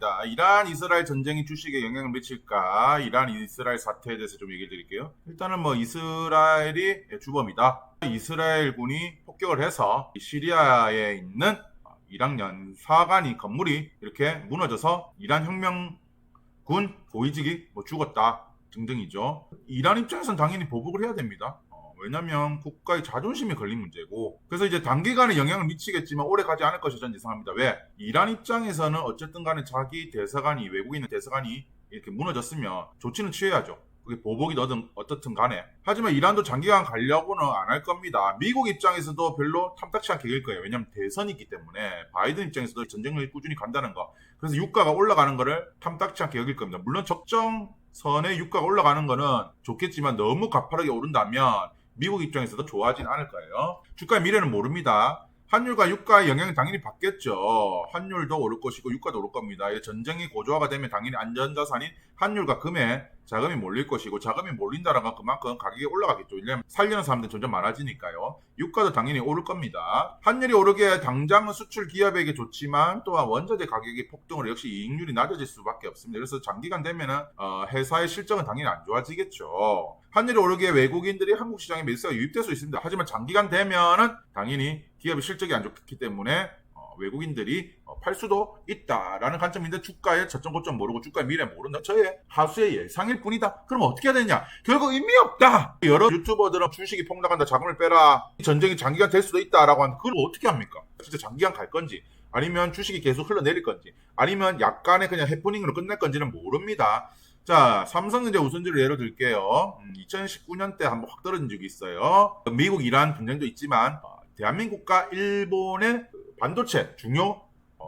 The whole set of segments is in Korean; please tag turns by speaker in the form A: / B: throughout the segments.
A: 시간입니다. 이란 이스라엘 전쟁이 주식에 영향을 미칠까? 이란 이스라엘 사태에 대해서 좀 얘기해 드릴게요. 일단은 뭐 이스라엘이 주범이다. 이스라엘군이 폭격을 해서 시리아에 있는 이란 연사관이 건물이 이렇게 무너져서 이란 혁명군 고위직이 죽었다 등등이죠. 이란 입장에서는 당연히 보복을 해야 됩니다. 왜냐면 국가의 자존심이 걸린 문제고, 그래서 이제 단기간에 영향을 미치겠지만 오래 가지 않을 것이 전 예상합니다. 왜? 이란 입장에서는 어쨌든 간에 자기 대사관이, 외국에 있는 대사관이 이렇게 무너졌으면 조치는 취해야죠. 그게 보복이 어떻든 간에. 하지만 이란도 장기간 가려고는 안 할 겁니다. 미국 입장에서도 별로 탐탁치 않게 될 거예요. 왜냐면 대선이 있기 때문에. 바이든 입장에서도 전쟁을 꾸준히 간다는 거, 그래서 유가가 올라가는 거를 탐탁치 않게 여길 겁니다. 물론 적정선에 유가가 올라가는 거는 좋겠지만 너무 가파르게 오른다면 미국 입장에서도 좋아하진 않을 거예요. 주가의 미래는 모릅니다. 환율과 유가의 영향이 당연히 받겠죠. 환율도 오를 것이고 유가도 오를 겁니다. 전쟁이 고조화가 되면 당연히 안전자산인 환율과 금에 자금이 몰릴 것이고, 자금이 몰린다는 건 그만큼 가격이 올라가겠죠. 왜냐하면 살려는 사람들이 점점 많아지니까요. 유가도 당연히 오를 겁니다. 환율이 오르게 당장은 수출 기업에게 좋지만 또한 원자재 가격이 폭등으로 역시 이익률이 낮아질 수밖에 없습니다. 그래서 장기간 되면은 회사의 실적은 당연히 안 좋아지겠죠. 환율이 오르게 외국인들이 한국 시장에 매수가 유입될 수 있습니다. 하지만 장기간 되면은 당연히 기업의 실적이 안 좋기 때문에 외국인들이 팔 수도 있다라는 관점인데, 주가의 저점 고점 모르고 주가의 미래 모른다. 저의 하수의 예상일 뿐이다. 그럼 어떻게 해야 되냐? 결국 의미 없다. 여러 유튜버들은 주식이 폭락한다, 자금을 빼라, 전쟁이 장기간 될 수도 있다라고 하는데 그걸 어떻게 합니까? 진짜 장기간 갈 건지, 아니면 주식이 계속 흘러내릴 건지, 아니면 약간의 그냥 해프닝으로 끝날 건지는 모릅니다. 자, 삼성전자 우선주를 예로 들게요. 2019년 때 한번 확 떨어진 적이 있어요. 미국 이란 분쟁도 있지만 대한민국과 일본의 반도체 중요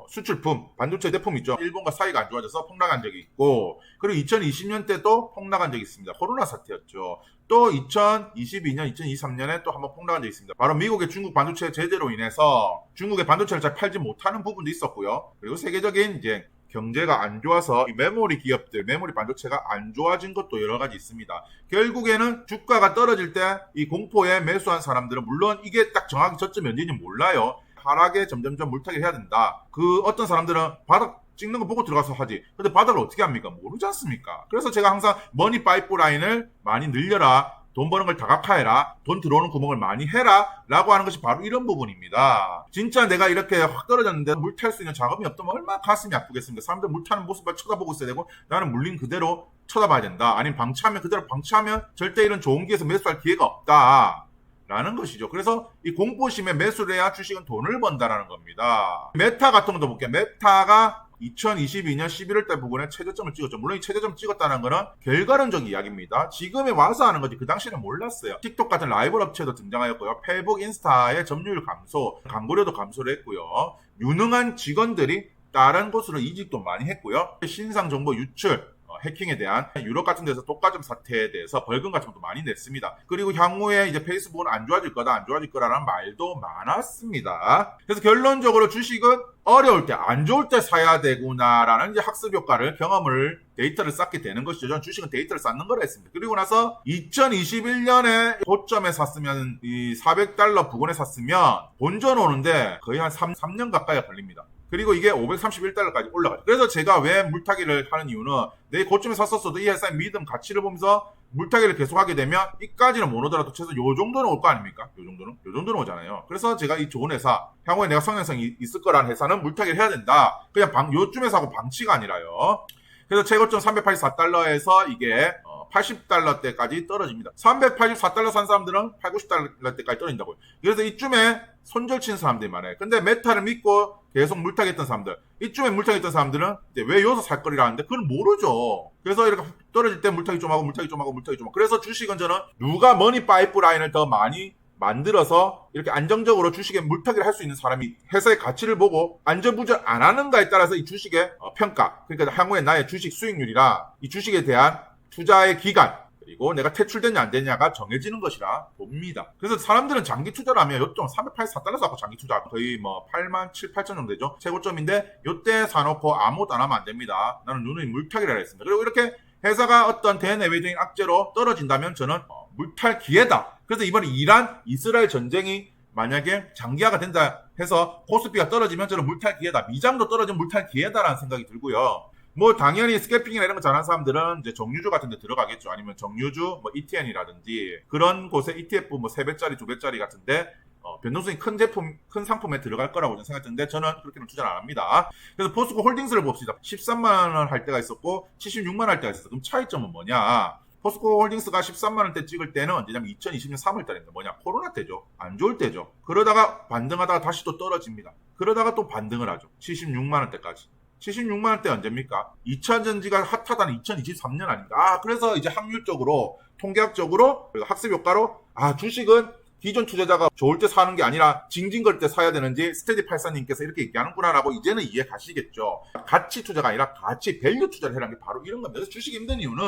A: 수출품, 반도체 제품 있죠. 일본과 사이가 안 좋아져서 폭락한 적이 있고, 그리고 2020년 때도 폭락한 적이 있습니다. 코로나 사태였죠. 또 2022년, 2023년에 또 한번 폭락한 적이 있습니다. 바로 미국의 중국 반도체 제재로 인해서 중국의 반도체를 잘 팔지 못하는 부분도 있었고요. 그리고 세계적인 이제 경제가 안 좋아서 이 메모리 기업들, 메모리 반도체가 안 좋아진 것도 여러 가지 있습니다. 결국에는 주가가 떨어질 때 이 공포에 매수한 사람들은, 물론 이게 딱 정확히 저점이 언제인지 몰라요. 하락에 점점점 물타기를 해야 된다. 그 어떤 사람들은 바닥 찍는 거 보고 들어가서 하지. 근데 바닥을 어떻게 합니까? 모르지 않습니까? 그래서 제가 항상 머니 파이프라인을 많이 늘려라, 돈 버는 걸 다각화해라, 돈 들어오는 구멍을 많이 해라 라고 하는 것이 바로 이런 부분입니다. 진짜 내가 이렇게 확 떨어졌는데 물 탈 수 있는 자금이 없다면 얼마나 가슴이 아프겠습니까? 사람들 물 타는 모습을 쳐다보고 있어야 되고, 나는 물린 그대로 쳐다봐야 된다. 아니면 방치하면 그대로 방치하면 절대 이런 좋은 기회에서 매수할 기회가 없다 라는 것이죠. 그래서 이 공포심에 매수를 해야 주식은 돈을 번다라는 겁니다. 메타 같은 것도 볼게요. 메타가 2022년 11월 달 부분에 최저점을 찍었죠. 물론 이 최저점을 찍었다는 거는 결과론적 이야기입니다. 지금에 와서 하는 거지 그 당시에는 몰랐어요. 틱톡 같은 라이벌 업체도 등장하였고요. 페이북, 인스타의 점유율 감소, 광고료도 감소를 했고요. 유능한 직원들이 다른 곳으로 이직도 많이 했고요. 신상 정보 유출, 해킹에 대한 유럽 같은 데서 독과점 사태에 대해서 벌금 같은 것도 많이 냈습니다. 그리고 향후에 이제 페이스북은 안 좋아질 거다, 안 좋아질 거라는 말도 많았습니다. 그래서 결론적으로 주식은 어려울 때, 안 좋을 때 사야 되구나라는 이제 학습 효과를, 경험을, 데이터를 쌓게 되는 것이죠. 저는 주식은 데이터를 쌓는 거라 했습니다. 그리고 나서 2021년에 고점에 샀으면, 이 $400 부근에 샀으면 본전 오는데 거의 한 3년 가까이 걸립니다. 그리고 이게 $531까지 올라가죠. 그래서 제가 왜 물타기를 하는 이유는, 내 고점에 샀었어도 이 회사의 믿음, 가치를 보면서 물타기를 계속하게 되면 이까지는 못 오더라도 최소 요 정도는 올 거 아닙니까? 요 정도는 오잖아요. 그래서 제가 이 좋은 회사, 향후에 내가 성장성이 있을 거라는 회사는 물타기를 해야 된다. 그냥 요쯤에 사고 방치가 아니라요. 그래서 최고점 $384에서 이게 $80대까지 떨어집니다. $384 산 사람들은 $80대까지 떨어진다고요. 그래서 이쯤에 손절 친 사람들이 많아요. 근데 메타를 믿고 계속 물타기했던 사람들, 이쯤에 물타기했던 사람들은 왜 여기서 살 거리라 하는데 그걸 모르죠. 그래서 이렇게 떨어질 때 물타기 좀 하고 물타기 좀 하고 물타기 좀 하고. 그래서 주식은 저는 누가 머니 파이프라인을 더 많이 만들어서 이렇게 안정적으로 주식에 물타기를 할 수 있는 사람이 회사의 가치를 보고 안전부절 안 하는가에 따라서 이 주식의 평가, 그러니까 향후에 나의 주식 수익률이랑 이 주식에 대한 투자의 기간, 그리고 내가 퇴출되냐 안 되냐가 정해지는 것이라 봅니다. 그래서 사람들은 장기 투자를 하면 요점 $384 사고 장기 투자 거의 뭐 8만 7, 8천 정도 되죠. 최고점인데 요때 사놓고 아무것도 안 하면 안 됩니다. 나는 누누이 물타기를 했습니다. 그리고 이렇게 회사가 어떤 대내외적인 악재로 떨어진다면 저는 물탈 기회다. 그래서 이번에 이란, 이스라엘 전쟁이 만약에 장기화가 된다 해서 코스피가 떨어지면 저는 물탈 기회다. 미장도 떨어지면 물탈 기회다라는 생각이 들고요. 뭐 당연히 스캐핑이나 이런 거 잘하는 사람들은 이제 정유주 같은 데 들어가겠죠. 아니면 정유주, 뭐 ETN이라든지 그런 곳에 ETF 뭐 3배짜리, 2배짜리 같은데 변동성이 큰 제품, 큰 상품에 들어갈 거라고 저는 생각했는데 저는 그렇게는 투자를 안 합니다. 그래서 포스코 홀딩스를 봅시다. 13만 원 할 때가 있었고 76만 원 할 때가 있었어. 그럼 차이점은 뭐냐? 포스코 홀딩스가 13만 원대 찍을 때는 언제냐면 2020년 3월 달입니다. 뭐냐? 코로나 때죠. 안 좋을 때죠. 그러다가 반등하다가 다시 또 떨어집니다. 그러다가 또 반등을 하죠. 76만 원대까지. 76만 원대 언제입니까? 2차전지가 핫하다는 2023년 아닙니까? 그래서 이제 확률적으로, 통계학적으로, 학습 효과로, 주식은 기존 투자자가 좋을 때 사는 게 아니라 징징거릴 때 사야 되는지 스테디 팔사님께서 이렇게 얘기하는구나라고 이제는 이해 가시겠죠. 가치 투자가 아니라 가치, 밸류 투자를 해라는 게 바로 이런 겁니다. 그래서 주식이 힘든 이유는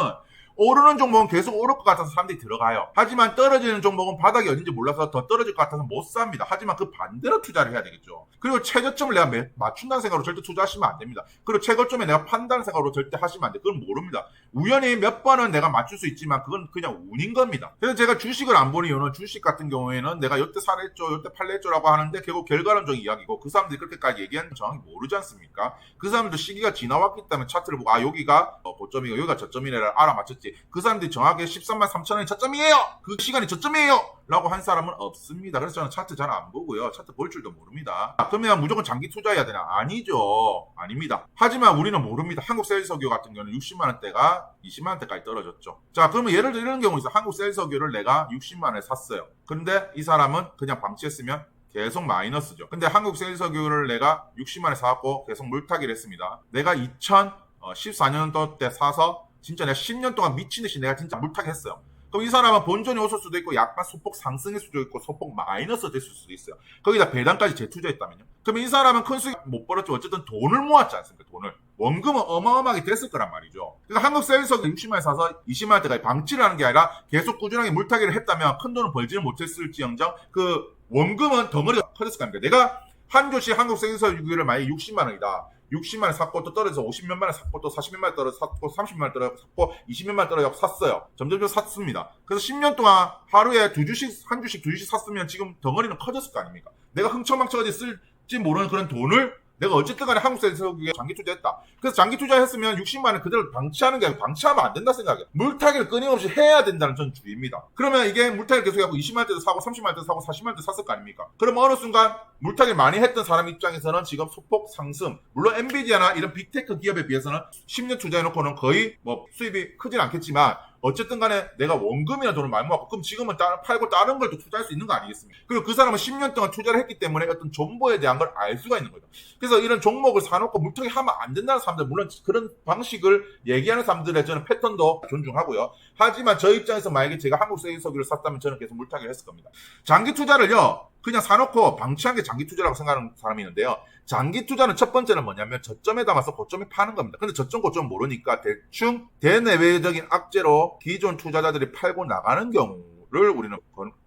A: 오르는 종목은 계속 오를 것 같아서 사람들이 들어가요. 하지만 떨어지는 종목은 바닥이 어딘지 몰라서 더 떨어질 것 같아서 못 삽니다. 하지만 그 반대로 투자를 해야 되겠죠. 그리고 최저점을 내가 맞춘다는 생각으로 절대 투자하시면 안 됩니다. 그리고 최고점에 내가 판다는 생각으로 절대 하시면 안 돼요. 그건 모릅니다. 우연히 몇 번은 내가 맞출 수 있지만 그건 그냥 운인 겁니다. 그래서 제가 주식을 안 보는 이유는 주식 같은 경우에는 내가 요때 사랬죠, 요때 팔랬죠라고 하는데 결국 결과론적 이야기고 그 사람들이 그렇게까지 얘기하는 정확히 모르지 않습니까? 그 사람들 시기가 지나왔기 때문에 차트를 보고 여기가 고점이고 여기가 저점이래를 알아맞혔지. 그 사람들이 정확하게 13만 3천 원이 저점이에요! 그 시간이 저점이에요! 라고 한 사람은 없습니다. 그래서 저는 차트 잘 안 보고요. 차트 볼 줄도 모릅니다. 그러면 무조건 장기 투자해야 되나? 아니죠. 아닙니다. 하지만 우리는 모릅니다. 한국세일석유 같은 경우는 60만 원대가 20만 원대까지 떨어졌죠. 자, 그러면 예를 들어 이런 경우 있어요. 한국세일석유를 내가 60만 원에 샀어요. 근데 이 사람은 그냥 방치했으면 계속 마이너스죠. 근데 한국세일석유를 내가 60만 원에 사갖고 계속 물타기를 했습니다. 내가 2014년도 때 사서 진짜 내가 10년 동안 미친듯이 내가 진짜 물타기 했어요. 그럼 이 사람은 본전이 오실 수도 있고 약간 소폭 상승일 수도 있고 소폭 마이너스 됐을 수도 있어요. 거기다 배당까지 재투자했다면요. 그러면 이 사람은 큰 수익 못 벌었죠. 어쨌든 돈을 모았지 않습니까? 돈을. 원금은 어마어마하게 됐을 거란 말이죠. 그러니까 한국세일석유 60만에 사서 20만 원대까지 방치를 하는 게 아니라 계속 꾸준하게 물타기를 했다면 큰 돈을 벌지는 못했을지언정 그 원금은 덩어리가 커졌을 겁니다. 내가 한 조씩 한국세일석유를 만약에 60만 원이다. 60만 원 샀고 또 떨어져서 50몇만 원 샀고 또 40몇만 원 떨어져 샀고 30만 원 떨어져 샀고 20몇만 원 떨어져 샀어요. 점점점 샀습니다. 그래서 10년 동안 하루에 두 주씩 한 주씩 샀으면 지금 덩어리는 커졌을 거 아닙니까? 내가 흥청망청하게 쓸지 모르는 그런 돈을 내가 어쨌든 간에 한국세일석유에 장기 투자했다. 그래서 장기 투자했으면 60만 원 그대로 방치하는 게 아니고 방치하면 안 된다 생각해요. 물타기를 끊임없이 해야 된다는 전 주의입니다. 그러면 이게 물타기를 계속 해갖고 20만 원대도 사고 30만 원대도 사고 40만 원대도 샀을 거 아닙니까? 그럼 어느 순간 물타기를 많이 했던 사람 입장에서는 지금 소폭 상승. 물론 엔비디아나 이런 빅테크 기업에 비해서는 10년 투자해놓고는 거의 뭐 수입이 크진 않겠지만 어쨌든 간에 내가 원금이나 돈을 많이 모았고 그럼 지금은 팔고 다른 걸 또 투자할 수 있는 거 아니겠습니까? 그리고 그 사람은 10년 동안 투자를 했기 때문에 어떤 정보에 대한 걸 알 수가 있는 거죠. 그래서 이런 종목을 사놓고 물타기 하면 안 된다는 사람들, 물론 그런 방식을 얘기하는 사람들의 저는 패턴도 존중하고요. 하지만 저 입장에서 만약에 제가 한국세일석유를 샀다면 저는 계속 물타기를 했을 겁니다. 장기 투자를요, 그냥 사놓고 방치한 게 장기 투자라고 생각하는 사람이 있는데요. 장기 투자는 첫 번째는 뭐냐면 저점에 담아서 고점에 파는 겁니다. 근데 저점 고점 모르니까 대충 대내외적인 악재로 기존 투자자들이 팔고 나가는 경우를 우리는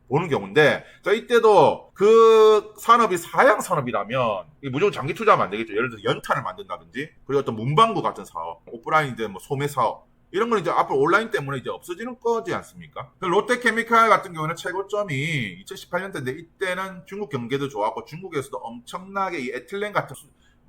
A: 보는 경우인데, 자, 이때도 그 산업이 사양 산업이라면 무조건 장기 투자하면 안 되겠죠. 예를 들어 연탄을 만든다든지, 그리고 어떤 문방구 같은 사업, 오프라인인데 뭐 소매 사업, 이런 건 이제 앞으로 온라인 때문에 이제 없어지는 거지 않습니까? 롯데케미칼 같은 경우는 최고점이 2018년대인데 이때는 중국 경기도 좋았고 중국에서도 엄청나게 이 에틸렌 같은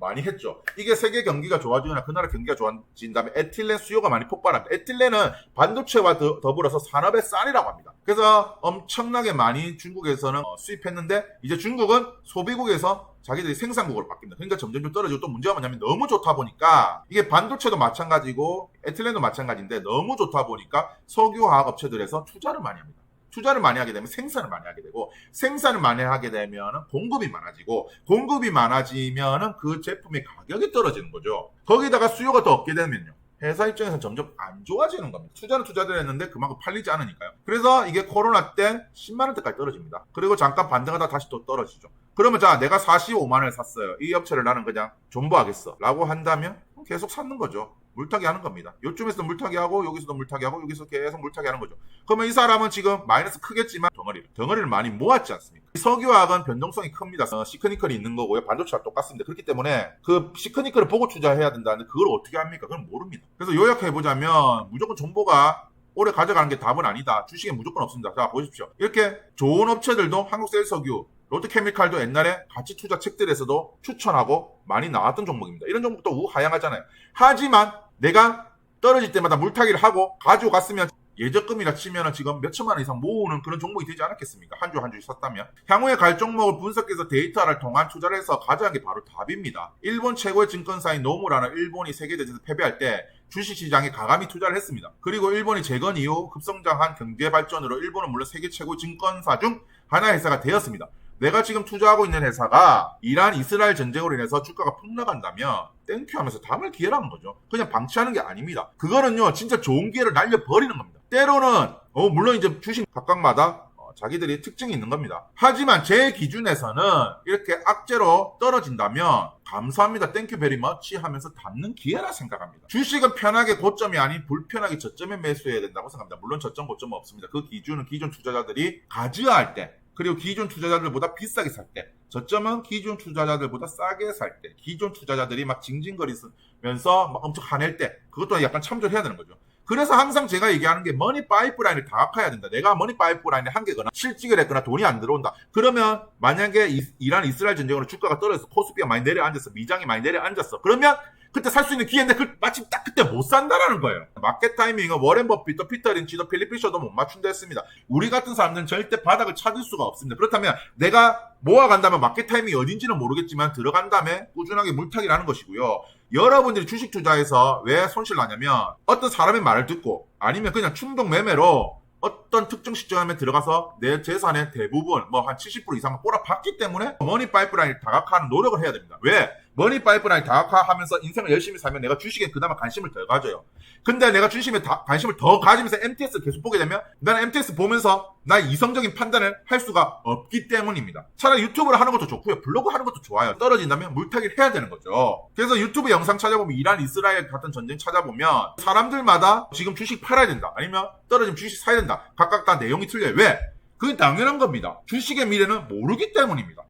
A: 많이 했죠. 이게 세계 경기가 좋아지거나 그 나라 경기가 좋아진 다음에 에틸렌 수요가 많이 폭발합니다. 에틸렌은 반도체와 더불어서 산업의 쌀이라고 합니다. 그래서 엄청나게 많이 중국에서는 수입했는데 이제 중국은 소비국에서 자기들이 생산국으로 바뀝니다. 그러니까 점점 떨어지고 또 문제가 뭐냐면 너무 좋다 보니까 이게 반도체도 마찬가지고 에틸렌도 마찬가지인데 너무 좋다 보니까 석유화학 업체들에서 투자를 많이 합니다. 투자를 많이 하게 되면 생산을 많이 하게 되고 생산을 많이 하게 되면 공급이 많아지고 공급이 많아지면 그 제품의 가격이 떨어지는 거죠. 거기다가 수요가 더 없게 되면요. 회사 입장에서는 점점 안 좋아지는 겁니다. 투자는 투자를 했는데 그만큼 팔리지 않으니까요. 그래서 이게 코로나 때 10만 원대까지 떨어집니다. 그리고 잠깐 반등하다 다시 또 떨어지죠. 그러면 자, 내가 45만 원에 샀어요. 이 업체를 나는 그냥 존버하겠어 라고 한다면 계속 사는 거죠. 물타기 하는 겁니다. 요쯤에서도 물타기 하고 여기서도 물타기 하고 여기서 계속 물타기 하는 거죠. 그러면 이 사람은 지금 마이너스 크겠지만 덩어리를 많이 모았지 않습니까? 석유화학은 변동성이 큽니다. 시크니컬이 있는 거고요. 반도체와 똑같습니다. 그렇기 때문에 그 시크니컬을 보고 투자해야 된다는데 그걸 어떻게 합니까? 그건 모릅니다. 그래서 요약해보자면 무조건 정보가 오래 가져가는 게 답은 아니다. 주식에 무조건 없습니다. 자, 보십시오. 이렇게 좋은 업체들도 한국세일석유, 롯데케미칼도 옛날에 가치 투자 책들에서도 추천하고 많이 나왔던 종목입니다. 이런 종목도 우하향하잖아요. 하지만 내가 떨어질 때마다 물타기를 하고 가지고 갔으면 예적금이라 치면은 지금 몇 천만 원 이상 모으는 그런 종목이 되지 않았겠습니까? 한 주 한 주 샀다면. 향후에 갈 종목을 분석해서 데이터를 통한 투자를 해서 가져간 게 바로 답입니다. 일본 최고의 증권사인 노무라는 일본이 세계대전에서 패배할 때 주식시장에 가감히 투자를 했습니다. 그리고 일본이 재건 이후 급성장한 경제 발전으로 일본은 물론 세계 최고의 증권사 중 하나의 회사가 되었습니다. 내가 지금 투자하고 있는 회사가 이란 이스라엘 전쟁으로 인해서 주가가 폭락한다면 땡큐 하면서 담을 기회라는 거죠. 그냥 방치하는 게 아닙니다. 그거는요 진짜 좋은 기회를 날려버리는 겁니다. 때로는 물론 이제 주식 각각마다 자기들이 특징이 있는 겁니다. 하지만 제 기준에서는 이렇게 악재로 떨어진다면 감사합니다. 땡큐 베리 머치 하면서 담는 기회라 생각합니다. 주식은 편하게 고점이 아닌 불편하게 저점에 매수해야 된다고 생각합니다. 물론 저점 고점은 없습니다. 그 기준은 기존 투자자들이 가즈할 때 그리고 기존 투자자들보다 비싸게 살 때, 저점은 기존 투자자들보다 싸게 살 때, 기존 투자자들이 막 징징거리면서 막 엄청 화낼 때, 그것도 약간 참조해야 되는 거죠. 그래서 항상 제가 얘기하는 게 머니 파이프라인을 다각화해야 된다. 내가 머니 파이프라인을 한계거나 실직을 했거나 돈이 안 들어온다. 그러면 만약에 이란 이스라엘 전쟁으로 주가가 떨어져서 코스피가 많이 내려앉았어. 미장이 많이 내려앉았어. 그러면 그때 살 수 있는 기회인데 마침 딱 그때 못 산다라는 거예요. 마켓 타이밍은 워렌 버핏도 피터 린치도 필립 피셔도 못 맞춘다 했습니다. 우리 같은 사람들은 절대 바닥을 찾을 수가 없습니다. 그렇다면 내가 모아간다면 마켓 타이밍이 어딘지는 모르겠지만 들어간 다음에 꾸준하게 물타기를 하는 것이고요. 여러분들이 주식 투자에서 왜 손실 나냐면 어떤 사람의 말을 듣고 아니면 그냥 충동 매매로 어떤 특정 시점에 들어가서 내 재산의 대부분 뭐 한 70% 이상을 꼬라박기 때문에 머니 파이프라인을 다각화하는 노력을 해야 됩니다. 왜? 머니 파이프라인 다각화하면서 인생을 열심히 살면 내가 주식에 그나마 관심을 더 가져요. 근데 내가 주식에 관심을 더 가지면서 MTS를 계속 보게 되면 나는 MTS 보면서 나의 이성적인 판단을 할 수가 없기 때문입니다. 차라리 유튜브를 하는 것도 좋고요. 블로그 하는 것도 좋아요. 떨어진다면 물타기를 해야 되는 거죠. 그래서 유튜브 영상 찾아보면 이란 이스라엘 같은 전쟁 찾아보면 사람들마다 지금 주식 팔아야 된다. 아니면 떨어지면 주식 사야 된다. 각각 다 내용이 틀려요. 왜? 그게 당연한 겁니다. 주식의 미래는 모르기 때문입니다.